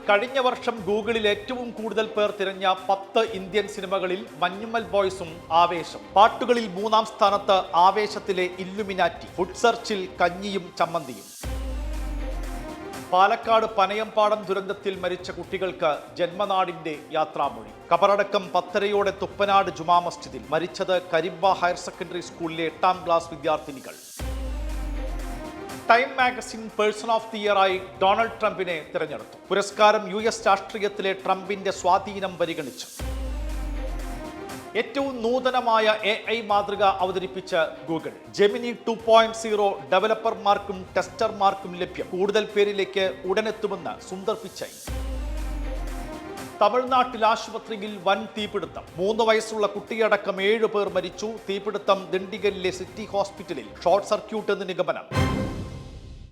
കഴിഞ്ഞ വർഷം ഗൂഗിളിൽ ഏറ്റവും കൂടുതൽ പേർ തിരഞ്ഞ 10 ഇന്ത്യൻ സിനിമകളിൽ മഞ്ഞുമ്മൽ ബോയ്സും ആവേശം. പാട്ടുകളിൽ 3-ാം സ്ഥാനത്ത് ആവേശത്തിലെ ഇല്ലുമിനാറ്റി, ഫുഡ് സെർച്ചിൽ കഞ്ഞിയും ചമ്മന്തിയും. പാലക്കാട് പനയംപാടം ദുരന്തത്തിൽ മരിച്ച കുട്ടികൾക്ക് ജന്മനാടിന്റെ യാത്രാമൊഴി. കബറടക്കം 10:30 തുപ്പനാട് ജുമാ മസ്ജിദിൽ. മരിച്ചത് കരിമ്പ ഹയർ സെക്കൻഡറി സ്കൂളിലെ 8-ാം ക്ലാസ് വിദ്യാർത്ഥിനികൾ. Time magazine person of the ഇയറായി ഡൊണാൾഡ് ട്രംപിനെ തിരഞ്ഞെടുത്തു. പുരസ്കാരം US രാഷ്ട്രീയത്തിലെ ട്രംപിന്റെ സ്വാധീനം പരിഗണിച്ചു. ഏറ്റവും നൂതനമായ AI മാതൃക അവതരിപ്പിച്ച ഗൂഗിൾ. ജെമിനി 2.0 ഡെവലപ്പർമാർക്കും ടെസ്റ്റർമാർക്കും ലഭ്യം. കൂടുതൽ പേരിലേക്ക് ഉടനെത്തുമെന്ന് സുന്ദർ പിച്ചൈ. തമിഴ്നാട്ടിൽ ആശുപത്രിയിൽ വൻ തീപിടുത്തം. 3 വയസ്സുള്ള കുട്ടിയടക്കം 7 പേർ മരിച്ചു. തീപിടുത്തം ദിണ്ടിഗലിലെ സിറ്റി ഹോസ്പിറ്റലിൽ. ഷോർട്ട് സർക്യൂട്ട് എന്ന് നിഗമനം.